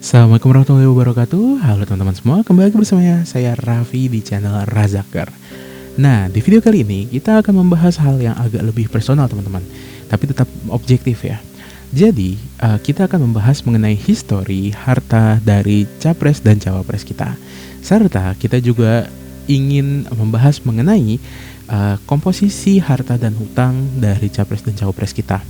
Assalamualaikum warahmatullahi wabarakatuh. Halo teman-teman semua, kembali lagi bersama saya Raffi di channel Razakar. Nah, di video kali ini kita akan membahas hal yang agak lebih personal teman-teman, tapi tetap objektif ya. Jadi, kita akan membahas mengenai histori harta dari capres dan cawapres kita. Serta kita juga ingin membahas mengenai komposisi harta dan hutang dari capres dan cawapres kita.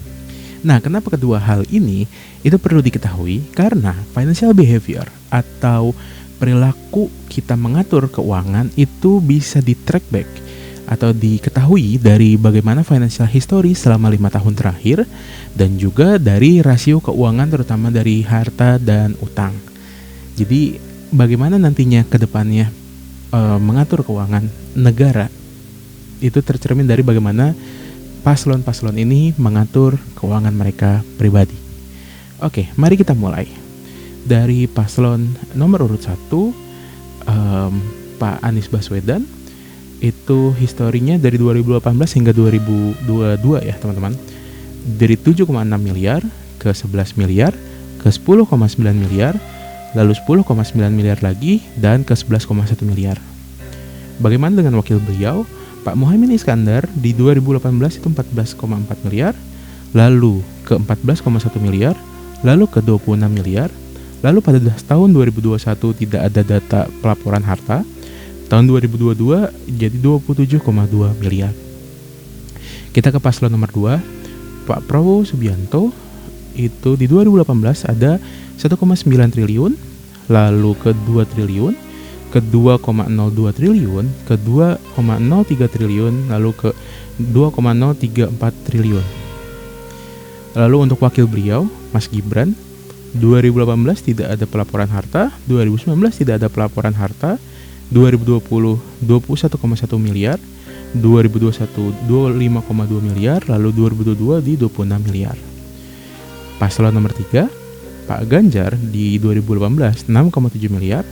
Nah, kenapa kedua hal ini itu perlu diketahui? Karena financial behavior atau perilaku kita mengatur keuangan itu bisa di-track back atau diketahui dari bagaimana financial history selama 5 tahun terakhir dan juga dari rasio keuangan terutama dari harta dan utang. Jadi, bagaimana nantinya ke depannya mengatur keuangan negara itu tercermin dari bagaimana paslon-paslon ini mengatur keuangan mereka pribadi. Oke, mari kita mulai. Dari paslon nomor urut 1, Pak Anies Baswedan, itu historinya dari 2018 hingga 2022 ya teman-teman. Dari 7,6 miliar ke 11 miliar, ke 10,9 miliar, lalu 10,9 miliar lagi, dan ke 11,1 miliar. Bagaimana dengan wakil beliau? Pak Muhaimin Iskandar di 2018 itu 14,4 miliar, lalu ke 14,1 miliar, lalu ke 26 miliar, lalu pada tahun 2021 tidak ada data pelaporan harta, tahun 2022 jadi 27,2 miliar. Kita ke paslon nomor 2, Pak Prabowo Subianto, itu di 2018 ada 1,9 triliun, lalu ke 2 triliun, ke 2,02 triliun, ke 2,03 triliun, lalu ke 2,034 triliun. Lalu untuk wakil beliau, Mas Gibran, 2018 tidak ada pelaporan harta, 2019 tidak ada pelaporan harta, 2020 21,1 miliar, 2021 25,2 miliar, lalu 2022 di 26 miliar. Paslon nomor 3, Pak Ganjar di 2018 6,7 miliar,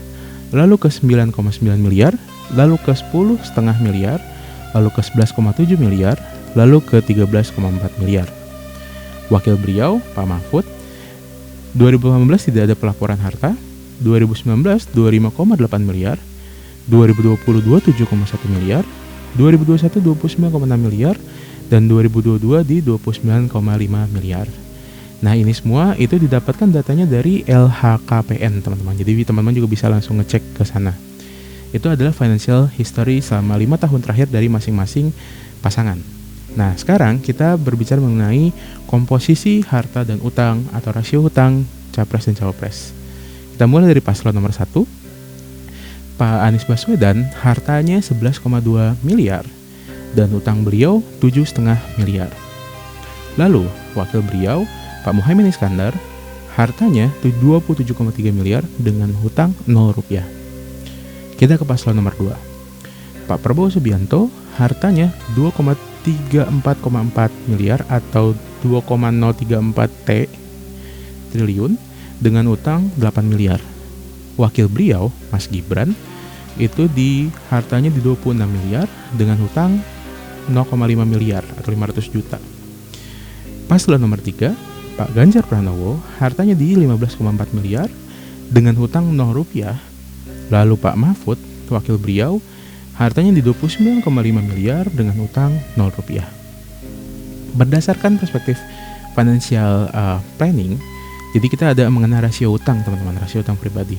lalu ke 9,9 miliar, lalu ke 10,5 miliar, lalu ke 11,7 miliar, lalu ke 13,4 miliar. Wakil beliau, Pak Mahfud, 2018 tidak ada pelaporan harta, 2019 25,8 miliar, 2020 27,1 miliar, 2021 29,6 miliar, dan 2022 di 29,5 miliar. Nah, ini semua itu didapatkan datanya dari LHKPN, teman-teman. Jadi teman-teman juga bisa langsung ngecek ke sana. Itu adalah financial history selama 5 tahun terakhir dari masing-masing pasangan. Nah, sekarang kita berbicara mengenai komposisi harta dan utang atau rasio hutang capres dan cawapres. Kita mulai dari paslon nomor 1. Pak Anies Baswedan hartanya 11,2 miliar dan utang beliau 7,5 miliar. Lalu, wakil beliau Pak Muhaimin Iskandar, hartanya 27,3 miliar dengan hutang 0 rupiah. Kita ke paslon nomor 2. Pak Prabowo Subianto, hartanya 2,34,4 miliar atau 2,034 triliun dengan utang 8 miliar. Wakil beliau, Mas Gibran, itu hartanya di 26 miliar dengan hutang 0,5 miliar atau 500 juta. Paslon nomor 3, Pak Ganjar Pranowo, hartanya di 15,4 miliar dengan hutang 0 rupiah. Lalu Pak Mahfud, wakil beliau, hartanya di 29,5 miliar dengan hutang 0 rupiah. Berdasarkan perspektif financial planning, jadi kita ada mengenai rasio utang, teman-teman, rasio utang pribadi.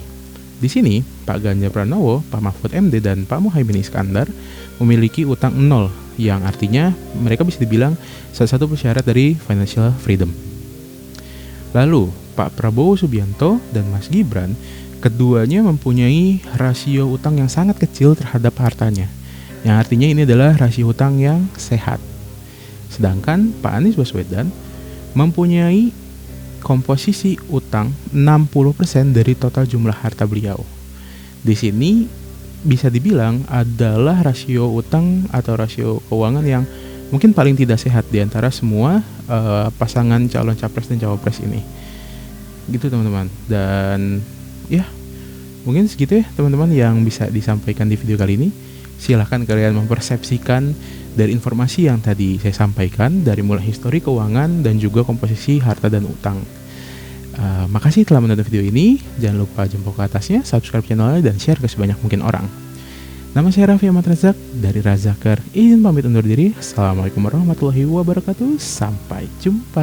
Di sini, Pak Ganjar Pranowo, Pak Mahfud MD, dan Pak Muhaimin Iskandar memiliki utang 0, yang artinya mereka bisa dibilang salah satu persyarat dari financial freedom. Lalu, Pak Prabowo Subianto dan Mas Gibran, keduanya mempunyai rasio utang yang sangat kecil terhadap hartanya, yang artinya ini adalah rasio utang yang sehat. Sedangkan Pak Anies Baswedan mempunyai komposisi utang 60% dari total jumlah harta beliau. Di sini bisa dibilang adalah rasio utang atau rasio keuangan yang mungkin paling tidak sehat di antara semua pasangan calon capres dan cawapres ini. Gitu teman-teman. Dan ya, mungkin segitu ya teman-teman yang bisa disampaikan di video kali ini. Silahkan kalian mempersepsikan dari informasi yang tadi saya sampaikan, dari mulai histori keuangan dan juga komposisi harta dan utang. Makasih telah menonton video ini. Jangan lupa jempol ke atasnya, subscribe channelnya, dan share ke sebanyak mungkin orang. Nama saya Raffi Ahmad Razak dari Razakar. Izin pamit undur diri. Assalamualaikum warahmatullahi wabarakatuh. Sampai jumpa.